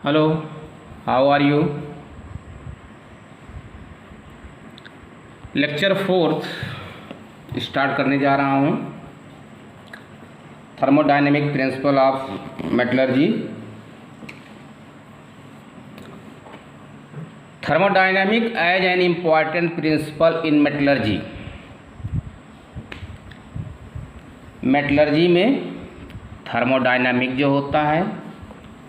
Hello, how are you? Lecture 4 start करने जा रहा हूँ। Thermodynamic principle of metallurgy. Thermodynamic as an important principle in metallurgy. Metallurgy में thermodynamic जो होता है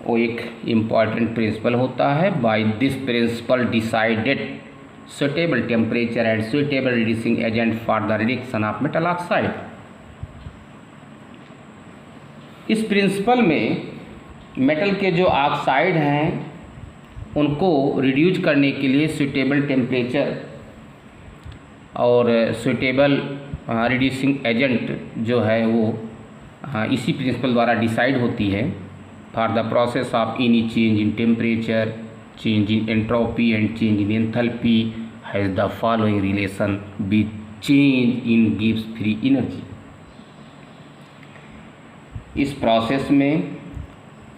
वो एक इम्पॉर्टेंट प्रिंसिपल होता है। By this principle decided suitable temperature and suitable reducing agent for the reduction of metal oxide. इस principle में मेटल के जो ऑक्साइड हैं उनको रिड्यूस करने के लिए सुटेबल टेम्परेचर और सुटेबल रिड्यूसिंग एजेंट जो है वो इसी प्रिंसिपल द्वारा डिसाइड होती है। For the process of any change in temperature, change in entropy and change in enthalpy has the following relation with change in गिव्स फ्री एनर्जी। इस प्रोसेस में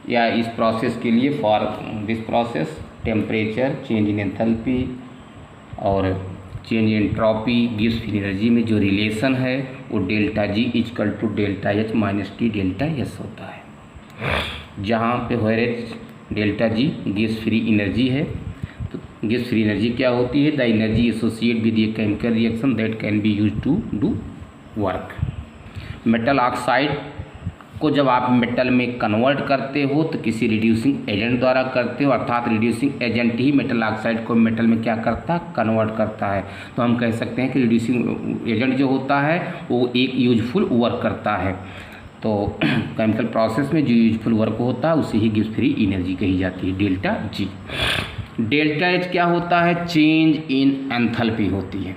या इस प्रोसेस के लिए for this process temperature, change in enthalpy और change in entropy गिव्स free energy में जो रिलेशन है वो delta G equal to delta H minus T delta S होता है। जहाँ पे वेयर एच डेल्टा जी गिव्स फ्री एनर्जी है, तो गिव्स फ्री एनर्जी क्या होती है? The energy associate with a chemical reaction that can be use to do work. Metal oxide को जब आप मेटल में कन्वर्ट करते हो तो किसी रिड्यूसिंग एजेंट द्वारा करते हो, अर्थात रिड्यूसिंग एजेंट ही मेटल ऑक्साइड को मेटल में क्या करता है? कन्वर्ट करता है। तो हम कह सकते हैं कि रिड्यूसिंग एजेंट जो होता है वो एक यूजफुल वर्क करता है। तो केमिकल प्रोसेस में जो यूजफुल वर्क होता है उसे ही गिव्स फ्री एनर्जी कही जाती है, डेल्टा जी। डेल्टा एच क्या होता है? चेंज इन एंथैल्पी होती है।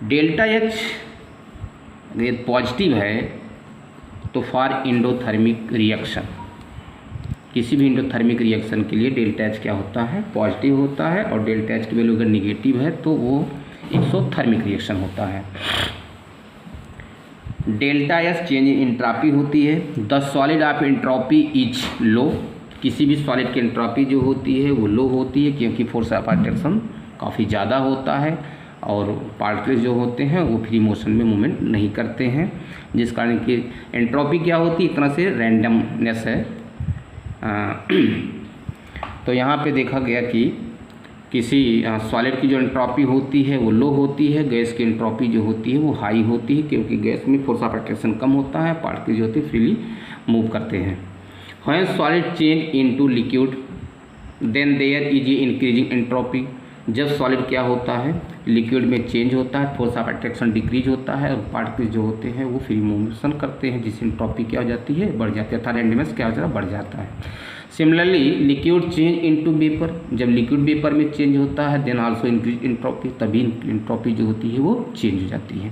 डेल्टा एच अगर पॉजिटिव है तो फॉर एंडोथर्मिक रिएक्शन, किसी भी एंडोथर्मिक रिएक्शन के लिए डेल्टा एच क्या होता है? पॉजिटिव होता है। और डेल्टा एच की वैल्यू अगर निगेटिव है तो वो एक्सोथर्मिक रिएक्शन होता है। Delta S change in entropy होती है। The solid of entropy is low, किसी भी सॉलिड की एंट्रोपी जो होती है वो लो होती है क्योंकि फोर्स ऑफ अट्रैक्शन काफ़ी ज़्यादा होता है और पार्टिकल्स जो होते हैं वो फ्री मोशन में मूवमेंट नहीं करते हैं, जिस कारण कि एंट्रोपी क्या होती है? एक तरह से रैंडमनेस है। तो यहाँ पे देखा गया कि किसी सॉलिड की जो एंट्रोपी होती है वो लो होती है, गैस की एंट्रोपी जो होती है वो हाई होती है क्योंकि गैस में फोर्स ऑफ अट्रैक्शन कम होता है, पार्टिकल जो होते हैं फ्रीली मूव करते हैं। When solid change into liquid then there is a increasing entropy. जब सॉलिड क्या होता है? लिक्विड में चेंज होता है, फोर्स ऑफ अट्रैक्शन डिक्रीज होता है और पार्टिकल जो होते हैं वो फ्री मूवमेंट करते हैं, जिससे एंट्रोपी क्या हो जाती है? बढ़ जाती है, अर्थात रैंडमनेस क्या हो जाता है? बढ़ जाता है। Similarly liquid change into vapour, जब लिक्विड वेपर में चेंज होता है देन आल्सो इंक्रीज एंट्रोपी, तभी एंट्रोपी जो होती है वो चेंज हो जाती है।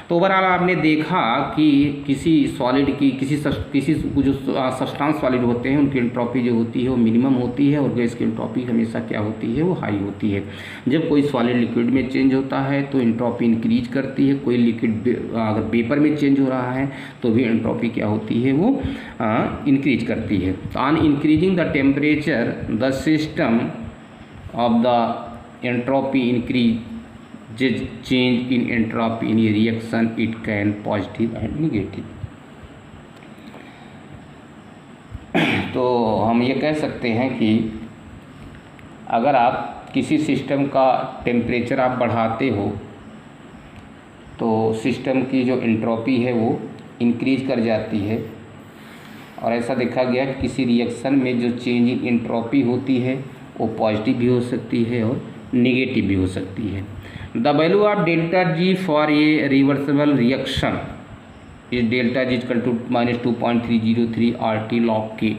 तो ओवरऑल आपने देखा कि किसी सॉलिड की किसी जो सब्सटेंस सॉलिड होते हैं उनकी एंट्रोपी जो होती है वो मिनिमम होती है और गैस की एंट्रोपी हमेशा क्या होती है? वो हाई होती है। जब कोई सॉलिड लिक्विड में चेंज होता है तो एंट्रोपी इंक्रीज करती है, कोई लिक्विड अगर वेपर में चेंज हो रहा है तो भी एंट्रोपी क्या होती है? वो इंक्रीज करती है। On increasing the temperature the system of the entropy increase change in entropy in a reaction it can positive and negative। तो हम ये कह सकते हैं कि अगर आप किसी सिस्टम का टेम्परेचर आप बढ़ाते हो तो सिस्टम की जो एंट्रोपी है वो इंक्रीज कर जाती है। और ऐसा देखा गया कि किसी रिएक्शन में जो चेंज इन एंट्रोपी होती है वो पॉजिटिव भी हो सकती है और निगेटिव भी हो सकती है। The value of delta G for a reversible reaction is delta G equal to minus 2.303 RT log K।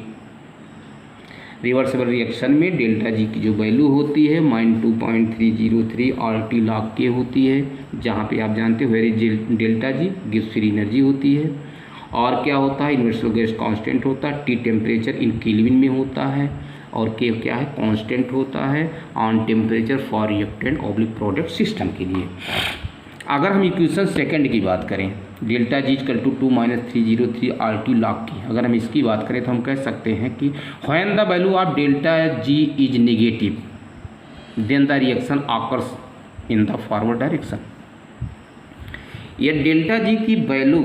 Reversible reaction में डेल्टा जी की जो वैल्यू होती है -2.303 RT log K होती है, जहाँ पे आप जानते हो वेरी डेल्टा जी गिव्स फ्री एनर्जी होती है। और क्या होता है? यूनिवर्सल गैस कांस्टेंट होता है, टी टेम्परेचर इन केल्विन में होता है और के क्या है? कांस्टेंट होता है on temperature for reactant oblique product system के लिए। अगर हम इक्वेशन सेकंड की बात करें delta G equal to 2 - 303 RT log की। अगर हम इसकी बात करें तो हम कह सकते हैं कि when the value of delta G is negative then the reaction occurs in the forward direction. ये डेल्टा जी की वैल्यू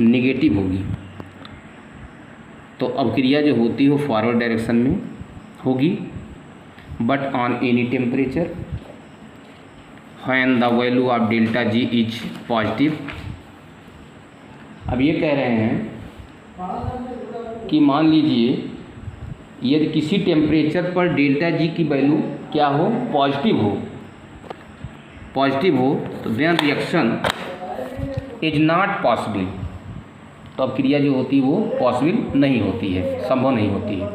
नेगेटिव होगी तो अभिक्रिया जो होती है वो फॉरवर्ड डायरेक्शन में होगी, but on any temperature when the value of delta G is positive. अब ये कह रहे हैं कि मान लीजिए यदि किसी टेम्परेचर पर डेल्टा जी की वैल्यू क्या हो, पॉजिटिव हो तो then reaction is not possible, तो अब क्रिया जो होती है वो पॉसिबल नहीं होती है, संभव नहीं होती है।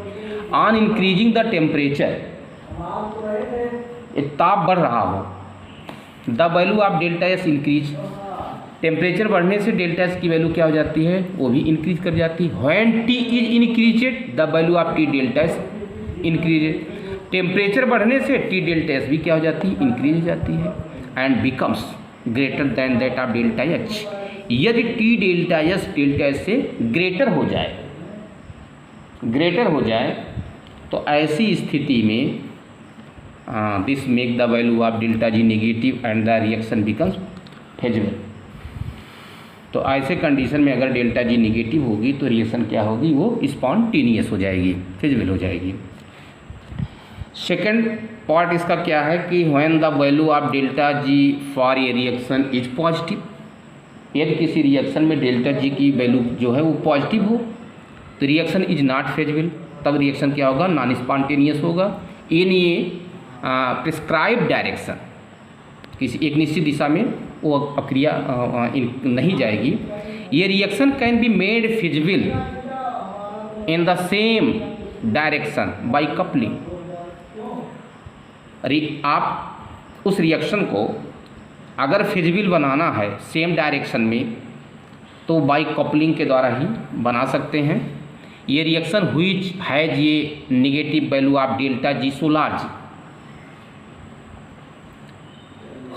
ऑन इंक्रीजिंग द टेम्परेचर, ताप बढ़ रहा हो, the value of delta S increase, temperature बढ़ने से डेल्टा एस की वैल्यू क्या हो जाती है, वो भी इंक्रीज कर जाती है। When T is increased the value of T delta S increased, temperature बढ़ने से टी डेल्टा एस भी क्या हो जाती है, इंक्रीज हो जाती है, and becomes greater than that of delta H. यदि टी डेल्टा एस से ग्रेटर हो जाए तो ऐसी स्थिति में this make the value of delta ji negative and the reaction becomes feasible. तो ऐसे कंडीशन में अगर डेल्टा जी नेगेटिव होगी तो रिएक्शन क्या होगी, वो स्पॉन्टेनियस हो जाएगी, फेजिबल हो जाएगी। सेकेंड पार्ट इसका क्या है कि when the value of delta ji for a reaction is positive, यदि किसी रिएक्शन में डेल्टा जी की वैल्यू जो है वो पॉजिटिव हो तो रिएक्शन इज नॉट फेजिबल, तब रिएक्शन क्या होगा, नॉन स्पॉन्टेनियस होगा। इन ये प्रिस्क्राइब डायरेक्शन, किसी एक निश्चित दिशा में वो प्रक्रिया नहीं जाएगी। ये reaction can be made feasible in the same direction by coupling. आप उस रिएक्शन को अगर फिजिबल बनाना है सेम डायरेक्शन में तो बाय कपलिंग के द्वारा ही बना सकते हैं। ये रिएक्शन व्हिच हैज ये negative value of delta G so large,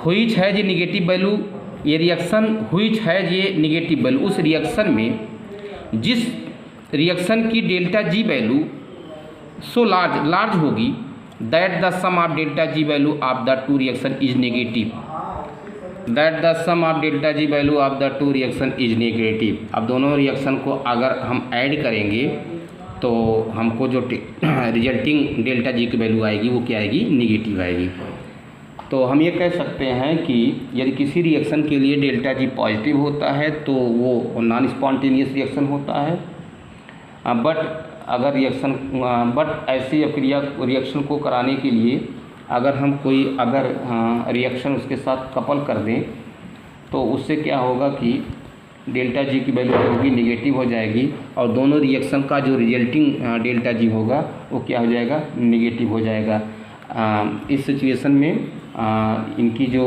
which has ये नेगेटिव वैल्यू, ये रिएक्शन व्हिच हैज ये नेगेटिव वैल्यू, उस रिएक्शन में जिस रिएक्शन की delta G value so large होगी that the sum of delta G value of the two reaction is negative, that the sum of delta G value of the two reaction is negative. अब दोनों reaction को अगर हम add करेंगे तो हमको जो रिजल्टिंग डेल्टा जी की वैल्यू आएगी वो क्या आएगी, नेगेटिव आएगी। तो हम ये कह सकते हैं कि यदि किसी रिएक्शन के लिए डेल्टा जी पॉजिटिव होता है तो वो नॉन स्पॉन्टेनियस रिएक्शन होता है, बट ऐसी रिएक्शन को कराने के लिए अगर हम कोई रिएक्शन उसके साथ कपल कर दें तो उससे क्या होगा कि डेल्टा जी की वैल्यू होगी नेगेटिव हो जाएगी और दोनों रिएक्शन का जो रिजल्टिंग डेल्टा जी होगा वो क्या हो जाएगा, नेगेटिव हो जाएगा। इस सिचुएशन में इनकी जो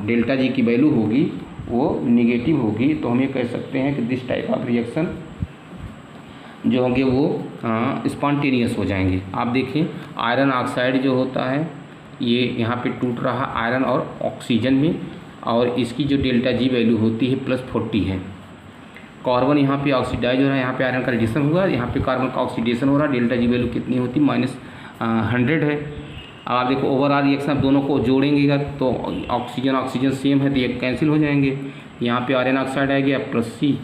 डेल्टा जी की वैल्यू होगी वो नेगेटिव होगी। तो हम ये कह सकते हैं कि दिस टाइप ऑफ रिएक्शन जो होंगे वो स्पॉन्टेनियस हो जाएंगे। आप देखिए आयरन ऑक्साइड जो होता है ये यहाँ पे टूट रहा आयरन और ऑक्सीजन में, और इसकी जो डेल्टा जी वैल्यू होती है +40 है। कार्बन यहाँ पे ऑक्सीडाइज हो रहा है, यहाँ पे आयरन का रिडक्शन हुआ, यहाँ पे कार्बन का ऑक्सीडेशन हो रहा है, डेल्टा जी वैल्यू कितनी होती है, -100 है। अब आप देखो ओवरऑल रिएक्शन आप दोनों को जोड़ेंगे तो ऑक्सीजन सेम है तो ये कैंसिल हो जाएंगे। यहाँ पे आयरन ऑक्साइड आ गया +C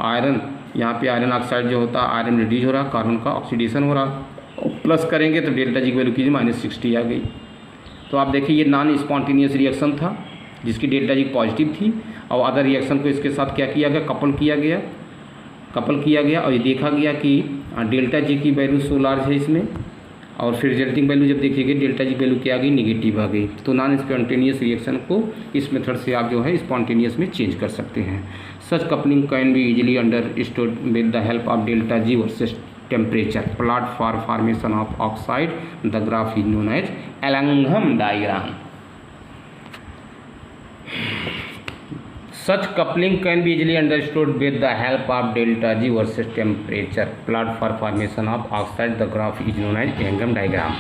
आयरन, यहाँ पे आयरन ऑक्साइड जो होता है आयरन रिड्यूस हो रहा, कार्बन का ऑक्सीडेशन हो रहा, प्लस करेंगे तो डेल्टा जी की वैल्यू कीजिए -60 आ गई। तो आप देखिए ये नॉन स्पॉन्टेनियस रिएक्शन था जिसकी डेल्टा जी पॉजिटिव थी और अदर रिएक्शन को इसके साथ क्या किया गया, कपल किया गया और ये देखा गया कि डेल्टा जी की वैल्यू सो लार्ज है इसमें, और फिर रिजल्टिंग वैल्यू जब देखिए डेल्टा जी वैल्यू क्या आ गई, नेगेटिव आ गई। तो नॉन स्पॉन्टेनियस रिएक्शन को इस मेथड से आप जो है स्पॉन्टेनियस में चेंज कर सकते हैं। Such coupling can be easily understood with the help of delta G versus temperature plot for formation of oxide, the graph is known as Ellingham diagram. Such coupling can be easily understood with the help of delta G versus temperature plot for formation of oxide. The graph is known as Ingham diagram.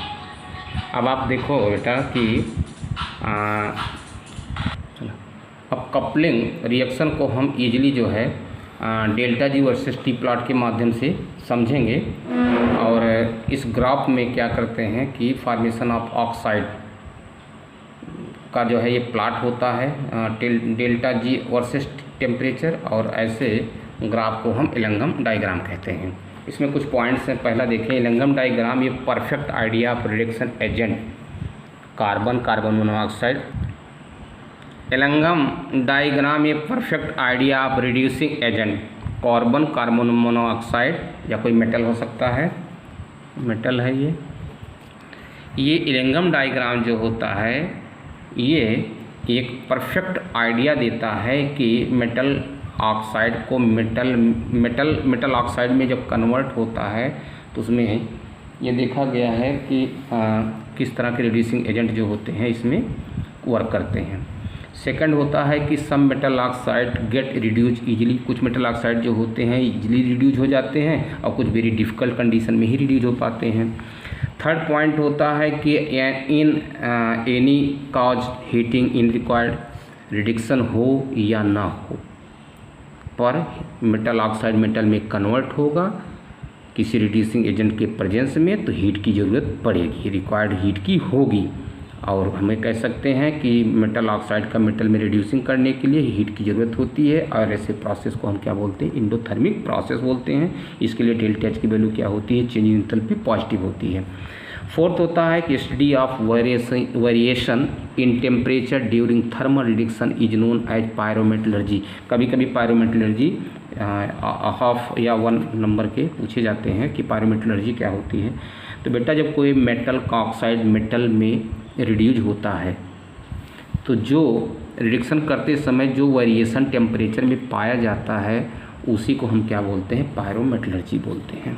अब आप देखो बेटा कि अब coupling reaction को हम easily जो है delta G versus T plot के माध्यम से समझेंगे। और इस ग्राफ में क्या करते हैं कि फॉर्मेशन ऑफ ऑक्साइड का जो है ये प्लॉट होता है डेल्टा जी वर्सेस टेम्परेचर, और ऐसे ग्राफ को हम एलंगम डायग्राम कहते हैं। इसमें कुछ पॉइंट्स हैं। पहला देखें, एलंगम डायग्राम ये perfect idea of reduction agent carbon monoxide. Ellingham diagram ये perfect idea of reducing agent carbon monoxide, या कोई मेटल हो सकता है, मेटल है ये एलंगम डायग्राम जो होता है ये एक परफेक्ट आइडिया देता है कि मेटल ऑक्साइड को मेटल ऑक्साइड में जब कन्वर्ट होता है तो उसमें ये देखा गया है कि किस तरह के रिड्यूसिंग एजेंट जो होते हैं इसमें वर्क करते हैं। सेकंड होता है कि some metal oxide get reduce easily, कुछ मेटल ऑक्साइड जो होते हैं इजीली रिड्यूज हो जाते हैं और कुछ वेरी डिफ़िकल्ट कंडीशन में ही रिड्यूज हो पाते हैं। थर्ड पॉइंट होता है कि in any cause heating in required reduction हो या ना हो, पर मेटल ऑक्साइड मेटल में कन्वर्ट होगा किसी रिड्यूसिंग एजेंट के प्रेजेंस में, तो हीट की ज़रूरत पड़ेगी, रिक्वायर्ड हीट की होगी। और हमें कह सकते हैं कि मेटल ऑक्साइड का मेटल में रिड्यूसिंग करने के लिए हीट की ज़रूरत होती है, और ऐसे प्रोसेस को हम क्या बोलते हैं, इंडोथर्मिक प्रोसेस बोलते हैं। इसके लिए डेल्टा एच की वैल्यू क्या होती है, चेंज इन एंथैल्पी पॉजिटिव होती है। फोर्थ होता है कि study of variation in temperature during thermal reduction is known as pyrometallurgy. कभी कभी पायरोमेटलर्जी हाफ या 1 नंबर के पूछे जाते हैं कि पायरोमेटलर्जी क्या होती है। तो बेटा जब कोई मेटल का ऑक्साइड मेटल में रिड्यूज होता है तो जो रिडक्शन करते समय जो वेरिएशन टेम्परेचर में पाया जाता है उसी को हम क्या बोलते हैं, पायरोमेटलर्जी बोलते हैं।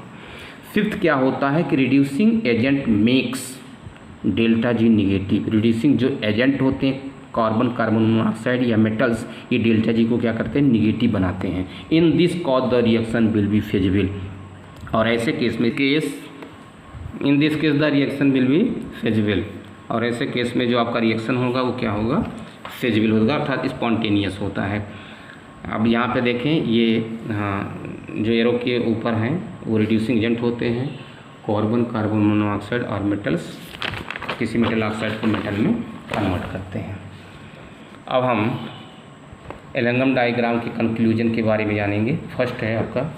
फिफ्थ क्या होता है कि reducing agent makes delta G negative. Reducing जो एजेंट होते हैं कार्बन मोनोऑक्साइड या मेटल्स, ये डेल्टा जी को क्या करते हैं, निगेटिव बनाते हैं। In this cause the reaction will be feasible, और ऐसे केस में in this case the reaction will be feasible, और ऐसे केस में जो आपका रिएक्शन होगा वो क्या होगा, फेजिबल होगा, अर्थात स्पॉन्टेनियस होता है। अब यहाँ पे देखें ये जो एरो के ऊपर हैं वो रिड्यूसिंग एजेंट होते हैं, कार्बन मोनोऑक्साइड और मेटल्स किसी मेटल ऑक्साइड को मेटल में कन्वर्ट करते हैं। अब हम एलंगम डायग्राम के कंक्लूजन के बारे में जानेंगे। फर्स्ट है आपका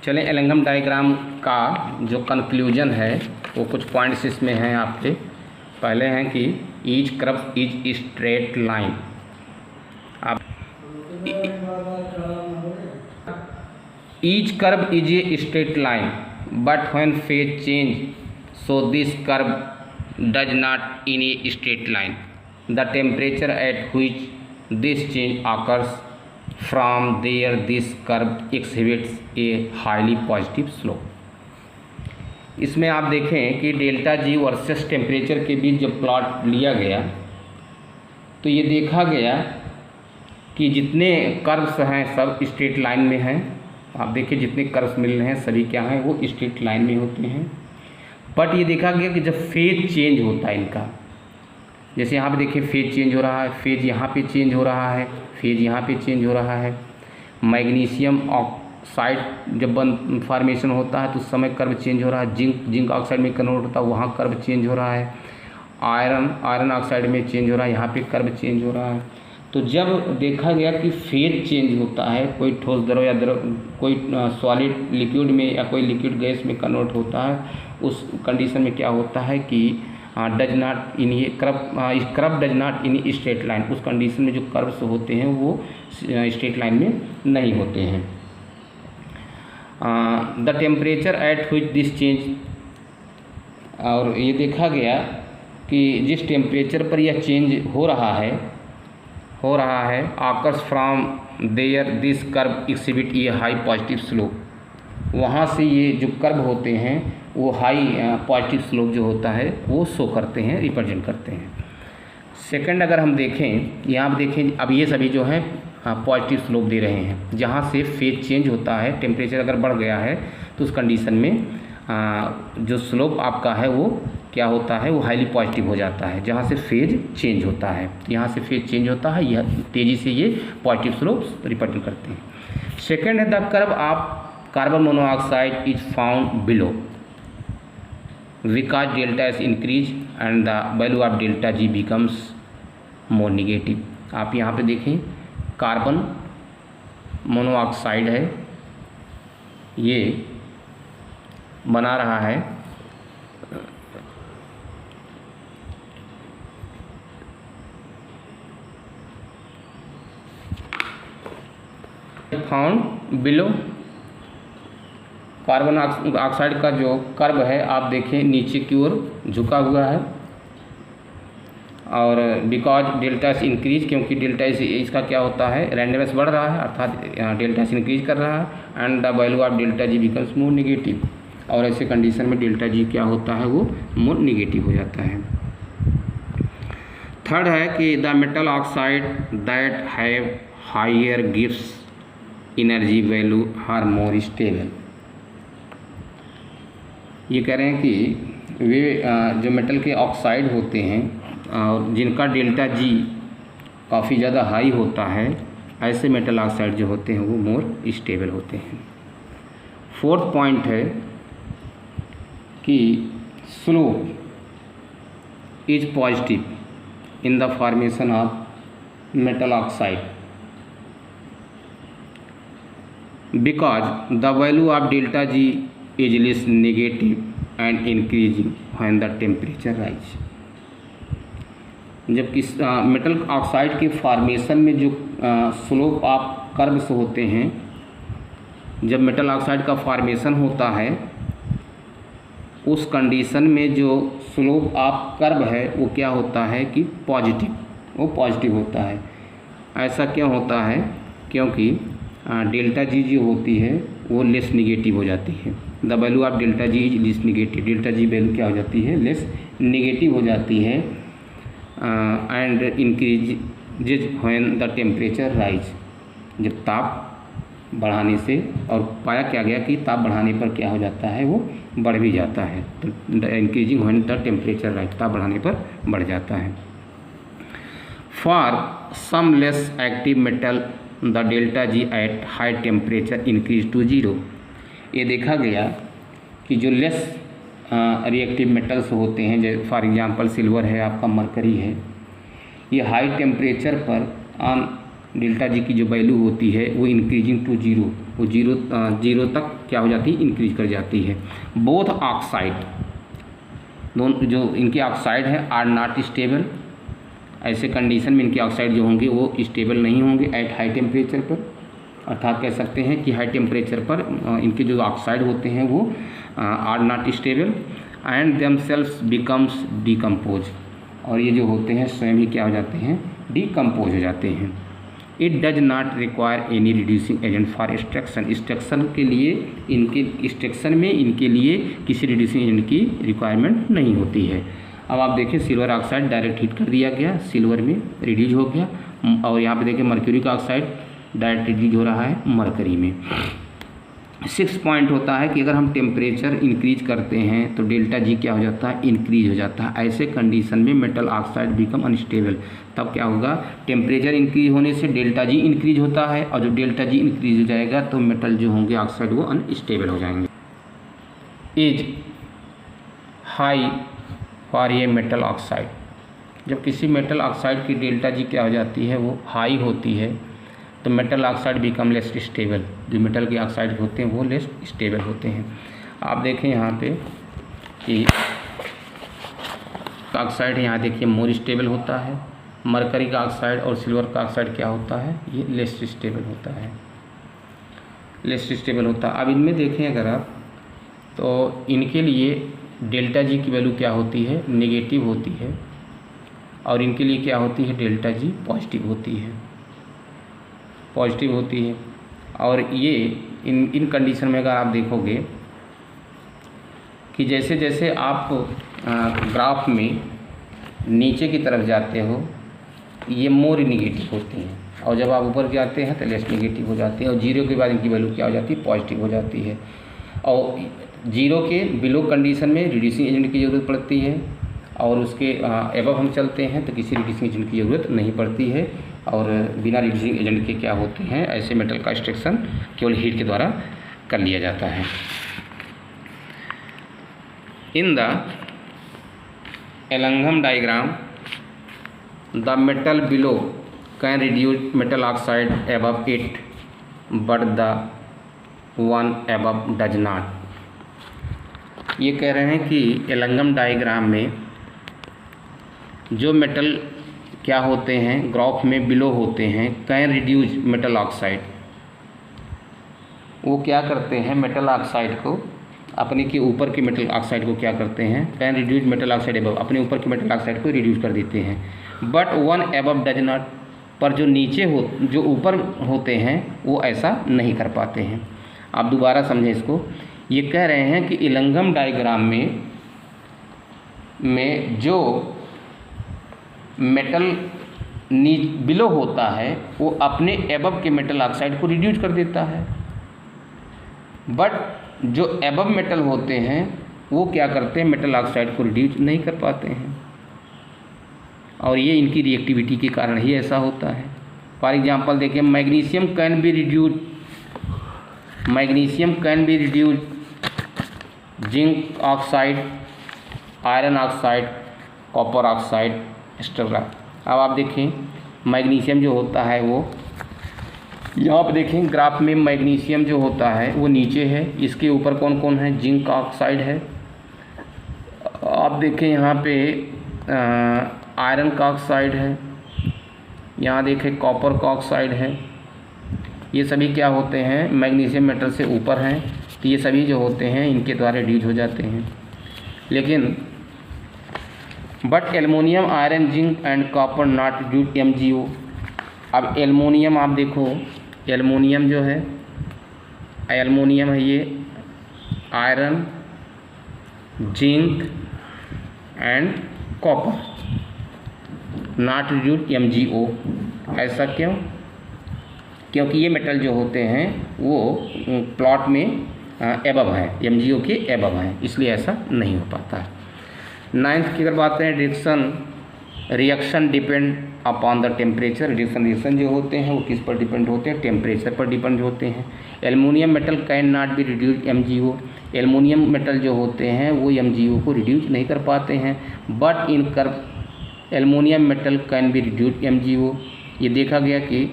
चलें एलंगम डायग्राम का जो कंक्लूजन है वो कुछ पॉइंट्स इसमें हैं आपके। पहले हैं कि each curve is straight line. आप each curve is a straight line but when phase change so this curve does not in a straight line. The temperature at which this change occurs from there this curve exhibits a highly positive slope। इसमें आप देखें कि delta G versus temperature के बीच जब plot लिया गया तो ये देखा गया कि जितने कर्व्स हैं सब स्ट्रेट लाइन में हैं। आप देखिए जितने कर्व्स मिल रहे हैं सभी क्या हैं, वो स्ट्रेट लाइन में होते हैं। बट ये देखा गया कि जब फेज चेंज होता है इनका, जैसे यहाँ पे देखिए फेज चेंज हो रहा है, फेज यहाँ पे चेंज हो रहा है, फेज यहाँ पे चेंज हो रहा है। मैग्नीशियम ऑक्साइड जब बन फॉर्मेशन होता है तो उस समय कर्व चेंज हो रहा है। जिंक ऑक्साइड में कन्वर्ट होता है, वहाँ कर्व चेंज हो रहा है। आयरन ऑक्साइड में चेंज हो रहा है, यहाँ पे कर्व चेंज हो रहा है। तो जब देखा गया कि फेज चेंज होता है, कोई ठोस द्रव या कोई सॉलिड लिक्विड में या कोई लिक्विड गैस में कन्वर्ट होता है, उस कंडीशन में क्या होता है कि does not in curve does not in straight line. उस कंडीशन में जो कर्व्स होते हैं वो स्ट्रेट लाइन में नहीं होते हैं। The temperature at which this change, और ये देखा गया कि जिस टेम्परेचर पर यह चेंज हो रहा है occurs from there this curve exhibit ये हाई पॉजिटिव स्लोप। वहाँ से ये जो कर्व होते हैं वो हाई पॉजिटिव स्लोप जो होता है वो शो करते हैं, रिप्रेजेंट करते हैं। सेकंड अगर हम देखें, यहाँ पर देखें अब ये सभी जो हैं पॉजिटिव स्लोप दे रहे हैं। जहाँ से फेज चेंज होता है, टेम्परेचर अगर बढ़ गया है तो उस कंडीशन में जो स्लोप आपका है वो क्या होता है, वो हाईली पॉजिटिव हो जाता है। जहाँ से फेज चेंज होता है, यहाँ से फेज चेंज होता है, यह तेज़ी से ये पॉजिटिव स्लोप रिप्रेजेंट करते हैं। सेकेंड है the curve of carbon monoxide is found below because delta S increase and the value of delta G becomes more negative. आप यहाँ पे देखें कार्बन मोनोऑक्साइड है, ये बना रहा है फाउंड बिलो। कार्बन ऑक्साइड का जो कर्व है आप देखें नीचे की ओर झुका हुआ है, और बिकॉज डेल्टा एस इंक्रीज, क्योंकि डेल्टा एस इसका क्या होता है, रैंडमनेस बढ़ रहा है, अर्थात डेल्टा एस इंक्रीज कर रहा है, and the value of delta G becomes more negative. और ऐसे कंडीशन में डेल्टा जी क्या होता है, वो मोर नेगेटिव हो जाता है। थर्ड है कि the metal oxide that have higher गिव्स energy value are more stable. ये कह रहे हैं कि वे जो मेटल के ऑक्साइड होते हैं और जिनका डेल्टा जी काफ़ी ज़्यादा हाई होता है, ऐसे मेटल ऑक्साइड जो होते हैं वो मोर स्टेबल होते हैं। फोर्थ पॉइंट है कि slope is positive in the formation of metal oxide because the value of delta G is less negative and increasing when the temperature rise। जबकि मेटल ऑक्साइड के फॉर्मेशन में जो slope of curves होते हैं, जब metal oxide का formation होता है उस कंडीशन में जो स्लोप ऑफ कर्व है वो क्या होता है कि पॉजिटिव, वो पॉजिटिव होता है। ऐसा क्यों होता है, क्योंकि डेल्टा जी जो होती है वो लेस निगेटिव हो जाती है। The value of delta G is less negative, delta G value क्या हो जाती है, लेस निगेटिव हो जाती है। And increase when the temperature rise, जब ताप बढ़ाने से, और पाया क्या गया कि ताप बढ़ाने पर क्या हो जाता है, वो बढ़ भी जाता है। तो increasing when the temperature rise, ताप बढ़ाने पर बढ़ जाता है। For some less active metal the delta G at high temperature increase to zero. ये देखा गया कि जो लेस रिएक्टिव मेटल्स होते हैं, जैसे फॉर एग्जांपल सिल्वर है, आपका मरकरी है, ये हाई टेम्परेचर पर ऑन डेल्टा जी की जो वैल्यू होती है वो इंक्रीजिंग टू ज़ीरो, वो जीरो तक क्या हो जाती है, इंक्रीज कर जाती है। बोथ ऑक्साइड, दोनों जो इनके ऑक्साइड हैं आर नॉट स्टेबल। ऐसे कंडीशन में इनके ऑक्साइड जो होंगे वो स्टेबल नहीं होंगे एट हाई टेम्परेचर पर, अर्थात कह सकते हैं कि हाई टेम्परेचर पर इनके जो ऑक्साइड होते हैं वो are not stable and themselves becomes decompose, और ये जो होते हैं स्वयं ही क्या हो जाते हैं, डिकम्पोज हो जाते हैं। It does not require any reducing agent for extraction, extraction के लिए इनके एक्सट्रैक्शन में इनके लिए किसी रिड्यूसिंग एजेंट की रिक्वायरमेंट नहीं होती है। अब आप देखें सिल्वर ऑक्साइड डायरेक्ट हीट कर दिया गया, सिल्वर में रिड्यूज हो गया, और यहाँ पे देखें मर्क्यूरी का ऑक्साइड डायरेक्ट रिड्यूज हो रहा है मरकरी में। 6 पॉइंट होता है कि अगर हम टेम्परेचर इंक्रीज करते हैं तो डेल्टा जी क्या हो जाता है, इंक्रीज हो जाता है। ऐसे कंडीशन में मेटल ऑक्साइड बिकम अनस्टेबल, तब क्या होगा, टेम्परेचर इंक्रीज होने से डेल्टा जी इंक्रीज होता है, और जब डेल्टा जी इंक्रीज हो जाएगा तो मेटल जो होंगे ऑक्साइड वो अनस्टेबल हो जाएंगे। इज हाई फॉर ये मेटल ऑक्साइड, जब किसी मेटल ऑक्साइड की डेल्टा जी क्या हो जाती है, वो हाई होती है, तो metal oxide become less stable, जो मेटल के ऑक्साइड होते हैं वो लेस स्टेबल होते हैं। आप देखें यहाँ पे कि ऑक्साइड यहाँ देखिए मोर स्टेबल होता है, मरकरी का ऑक्साइड और सिल्वर का ऑक्साइड क्या होता है, ये लेस स्टेबल होता है, लेस स्टेबल होता है। अब इनमें देखें अगर आप, तो इनके लिए डेल्टा जी की वैल्यू क्या होती है, नेगेटिव होती है, और इनके लिए क्या होती है, डेल्टा जी पॉजिटिव होती है, पॉजिटिव होती है। और ये इन कंडीशन में अगर आप देखोगे कि जैसे जैसे आप ग्राफ में नीचे की तरफ जाते हो ये मोर निगेटिव होती हैं, और जब आप ऊपर जाते हैं तो लेस निगेटिव हो जाती है, और जीरो के बाद इनकी वैल्यू क्या हो जाती है, पॉजिटिव हो जाती है। और जीरो के बिलो कंडीशन में रिड्यूसिंग एजेंट की ज़रूरत पड़ती है, और उसके एबव हम चलते हैं तो किसी रिड्यूसिंग एजेंट की ज़रूरत नहीं पड़ती है। और बिना रिड्यूसिंग एजेंट के क्या होते हैं, ऐसे मेटल का एक्सट्रैक्शन केवल हीट के द्वारा कर लिया जाता है। In the Ellingham diagram the metal below can reduce metal oxide above it but the one above does not. ये कह रहे हैं कि एलंगम डायग्राम में जो मेटल क्या होते हैं ग्राफ में बिलो होते हैं, कैन रिड्यूस मेटल ऑक्साइड, वो क्या करते हैं मेटल ऑक्साइड को, अपने के ऊपर के मेटल ऑक्साइड को क्या करते हैं, can reduce metal oxide above, अपने ऊपर के मेटल ऑक्साइड को रिड्यूस कर देते हैं। But one above does not, पर जो नीचे हो जो ऊपर होते हैं वो ऐसा नहीं कर पाते हैं। आप दोबारा समझें इसको। ये कह रहे हैं कि एलंगम डायग्राम में जो मेटल बिलो होता है वो अपने एबव के मेटल ऑक्साइड को रिड्यूस कर देता है, बट जो एबव मेटल होते हैं वो क्या करते हैं, मेटल ऑक्साइड को रिड्यूस नहीं कर पाते हैं, और ये इनकी रिएक्टिविटी के कारण ही ऐसा होता है। फॉर एग्जांपल देखिए, magnesium can be reduce zinc oxide, iron oxide, copper oxide etcetera. अब आप देखें मैग्नीशियम जो होता है वो यहाँ पर देखें ग्राफ में मैग्नीशियम जो होता है वो नीचे है, इसके ऊपर कौन कौन है, जिंक ऑक्साइड है। आप देखें यहाँ पे आयरन का ऑक्साइड है, यहाँ देखें कॉपर का ऑक्साइड है। ये सभी क्या होते हैं, मैग्नीशियम मेटल से ऊपर हैं, तो ये सभी जो होते हैं इनके द्वारा रिड्यूस हो जाते हैं। लेकिन but aluminium, iron, zinc and copper not reduce MgO। अब एल्युमिनियम आप देखो, एल्युमिनियम जो है, एल्युमिनियम है ये, iron, zinc and copper not reduce MgO। ऐसा क्यों? क्योंकि ये मेटल जो होते हैं वो प्लॉट में एबव है, MgO के एबव है, इसलिए ऐसा नहीं हो पाता है। 9th की अगर बात करें, reaction depend upon the temperature. Reaction जो होते हैं वो किस पर डिपेंड होते हैं, टेम्परेचर पर डिपेंड होते हैं। Aluminium metal can not be reduce MgO। Aluminium metal जो होते हैं वो MgO को रिड्यूस नहीं कर पाते हैं, but in curve aluminium metal can be reduce MgO। ये देखा गया कि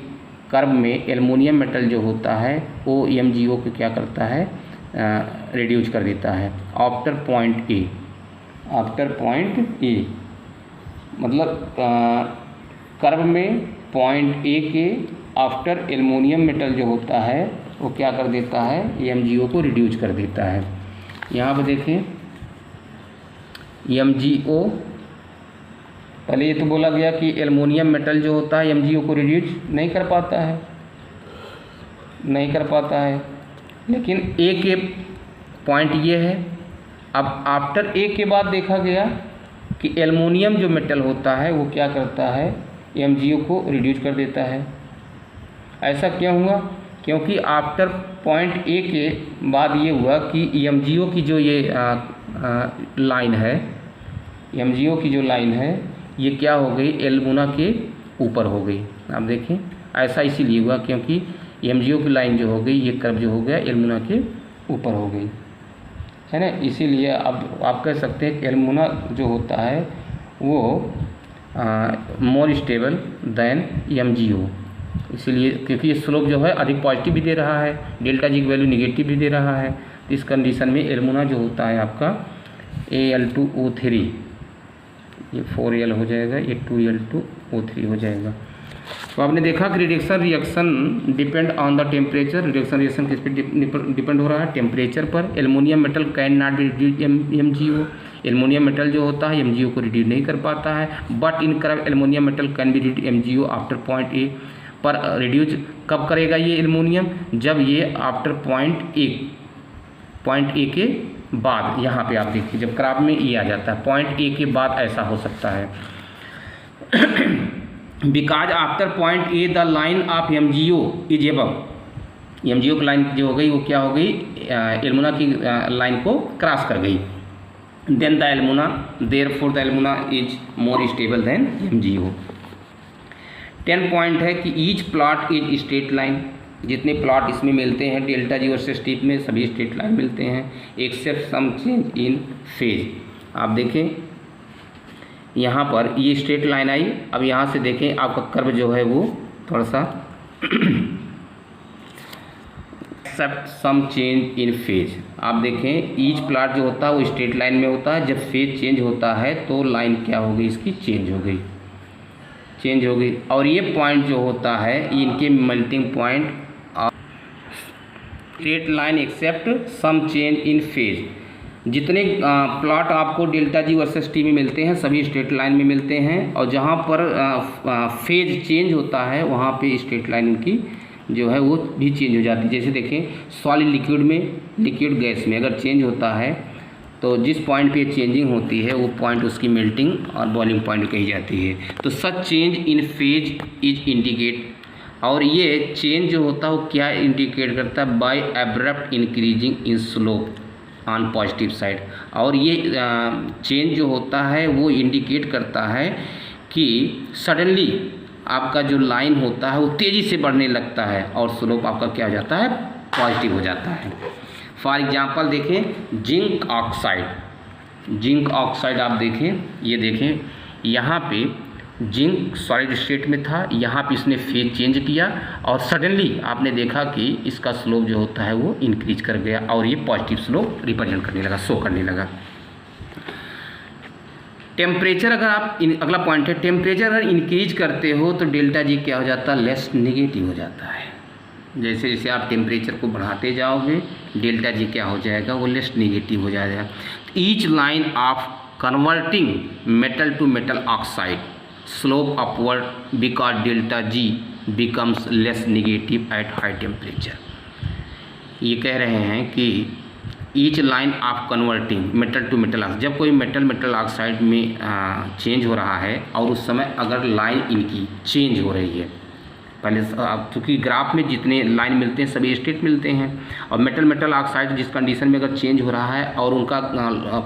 कर्व में एल्युमिनियम मेटल जो होता है वो MgO को क्या करता है, रिड्यूस कर देता है after point A. After point A मतलब कर्व में पॉइंट ए के आफ्टर एल्युमिनियम मेटल जो होता है वो क्या कर देता है, MgO को रिड्यूस कर देता है। यहाँ पर देखें MgO, पहले ये तो बोला गया कि एल्युमिनियम मेटल जो होता है MgO को रिड्यूस नहीं कर पाता है, लेकिन ए के पॉइंट ये है। अब आफ्टर ए के बाद देखा गया कि एल्युमिनियम जो मेटल होता है वो क्या करता है, MgO को रिड्यूस कर देता है। ऐसा क्यों हुआ? क्योंकि आफ्टर पॉइंट ए के बाद ये हुआ कि MgO की जो ये लाइन है, MgO की जो लाइन है ये क्या हो गई, एल्युमिना के ऊपर हो गई। आप देखें ऐसा इसीलिए हुआ क्योंकि MgO की लाइन जो हो गई, ये कर्व जो हो गया एल्युमिना के ऊपर हो गई, है ना। इसीलिए अब आप कह सकते हैं कि एल्युमिना जो होता है वो मोर स्टेबल देन MgO, इसीलिए क्योंकि ये स्लोप जो है अधिक पॉजिटिव भी दे रहा है, डेल्टा जी की वैल्यू निगेटिव भी दे रहा है। तो इस कंडीशन में एल्युमिना जो होता है आपका Al2O3, ये 4Al हो जाएगा, ये 2Al2O3 हो जाएगा। तो आपने देखा कि reaction depend on the temperature. Reaction किस पर डिपेंड हो रहा है, टेम्परेचर पर। Aluminium metal can not be reduce MgO। Aluminium metal जो होता है MgO को रिड्यूस नहीं कर पाता है, but in curve aluminium metal can be reduce MgO after point A. पर रिड्यूस कब करेगा ये एल्युमिनियम, जब ये आफ्टर पॉइंट ए के बाद, यहाँ पे आप देखिए जब ग्राफ में ये आ जाता है पॉइंट ए के बाद ऐसा हो सकता है। Because after point A the line of MgO is above. MgO की लाइन जो हो गई वो क्या हो गई, एल्मुना की लाइन को क्रॉस कर गई। Then the alumina, therefore the alumina is more stable than MgO। 10 point है कि each plot is straight line, जितने प्लॉट इसमें मिलते हैं डेल्टा जी वर्सेस टी में सभी स्ट्रेट लाइन मिलते हैं except some change in phase. आप देखें यहाँ पर ये स्ट्रेट लाइन आई, अब यहाँ से देखें आपका कर्व जो है वो थोड़ा सा except some change in phase. आप देखें ईच प्लॉट जो होता है वो स्ट्रेट लाइन में होता है, जब फेज चेंज होता है तो लाइन क्या हो गई, इसकी चेंज हो गई। और ये पॉइंट जो होता है इनके melting point straight line except some change in phase. जितने प्लॉट आपको डेल्टा जी वर्सेस टी में मिलते हैं सभी स्ट्रेट लाइन में मिलते हैं, और जहाँ पर फेज चेंज होता है वहाँ पे स्ट्रेट लाइन की जो है वो भी चेंज हो जाती है। जैसे देखें सॉलिड लिक्विड में, लिक्विड गैस में अगर चेंज होता है तो जिस पॉइंट पे चेंजिंग होती है वो पॉइंट उसकी मेल्टिंग और बॉइलिंग पॉइंट कही जाती है। तो such change in phase is indicate, और ये चेंज जो होता है वो क्या इंडिकेट करता है, by abrupt increasing in slope on positive side. और ये चेंज जो होता है वो इंडिकेट करता है कि सडनली आपका जो लाइन होता है वो तेज़ी से बढ़ने लगता है और स्लोप आपका क्या हो जाता है, पॉजिटिव हो जाता है। फॉर एग्जांपल देखें जिंक ऑक्साइड आप देखें, ये देखें यहाँ पे जिंक सॉलिड स्टेट में था, यहाँ पे इसने फेज चेंज किया और सडनली आपने देखा कि इसका स्लोप जो होता है वो इंक्रीज कर गया और ये पॉजिटिव स्लोप रिप्रेजेंट करने लगा, शो करने लगा। टेम्परेचर अगर आप अगला पॉइंट है, टेम्परेचर अगर इंक्रीज करते हो तो डेल्टा जी क्या हो जाता है, लेस नेगेटिव हो जाता है। जैसे जैसे आप टेम्परेचर को बढ़ाते जाओगे डेल्टा जी क्या हो जाएगा, वो लेस नेगेटिव हो जाएगा। Each line of converting metal to metal oxide slope upward because delta G becomes less negative at high temperature. ये कह रहे हैं कि each line of converting metal to metal, जब कोई मेटल ऑक्साइड में चेंज हो रहा है और उस समय अगर लाइन इनकी चेंज हो रही है, पहले चूँकि ग्राफ में जितने लाइन मिलते हैं सभी स्ट्रेट मिलते हैं, और मेटल ऑक्साइड जिस कंडीशन में अगर चेंज हो रहा है और उनका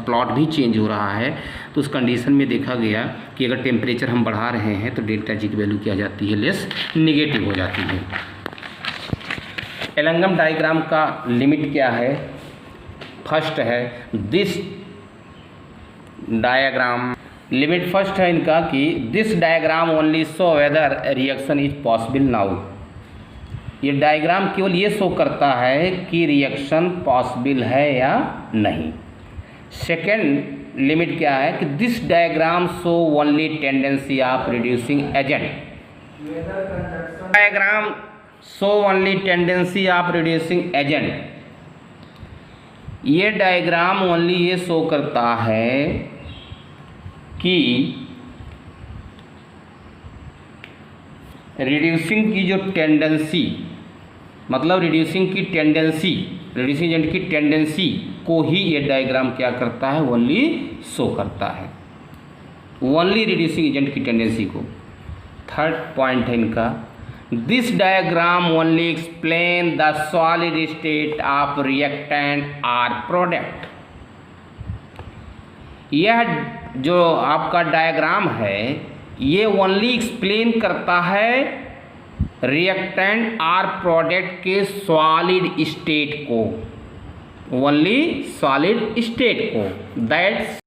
प्लॉट भी चेंज हो रहा है तो उस कंडीशन में देखा गया कि अगर टेम्परेचर हम बढ़ा रहे हैं तो डेल्टा जी की वैल्यू क्या जाती है, लेस नेगेटिव हो जाती है। एलंगम डायग्राम का लिमिट क्या है, फर्स्ट है दिस डायग्राम, लिमिट फर्स्ट है इनका कि this diagram only show whether reaction is possible now. ये डायग्राम केवल ये शो करता है कि रिएक्शन पॉसिबल है या नहीं। सेकेंड लिमिट क्या है कि this diagram show only tendency of reducing agent, diagram show only tendency of reducing agent. ये डायग्राम ओनली ये शो करता है कि रिड्यूसिंग की जो टेंडेंसी, मतलब रिड्यूसिंग एजेंट की टेंडेंसी को ही ये डायग्राम क्या करता है, ओनली शो करता है, ओनली रिड्यूसिंग एजेंट की टेंडेंसी को। थर्ड पॉइंट है इनका, this diagram only explain the solid state of reactant or product. यह जो आपका डायग्राम है ये ओनली एक्सप्लेन करता है रिएक्टेंट आर प्रोडक्ट के सॉलिड स्टेट को, ओनली सॉलिड स्टेट को, दैट्स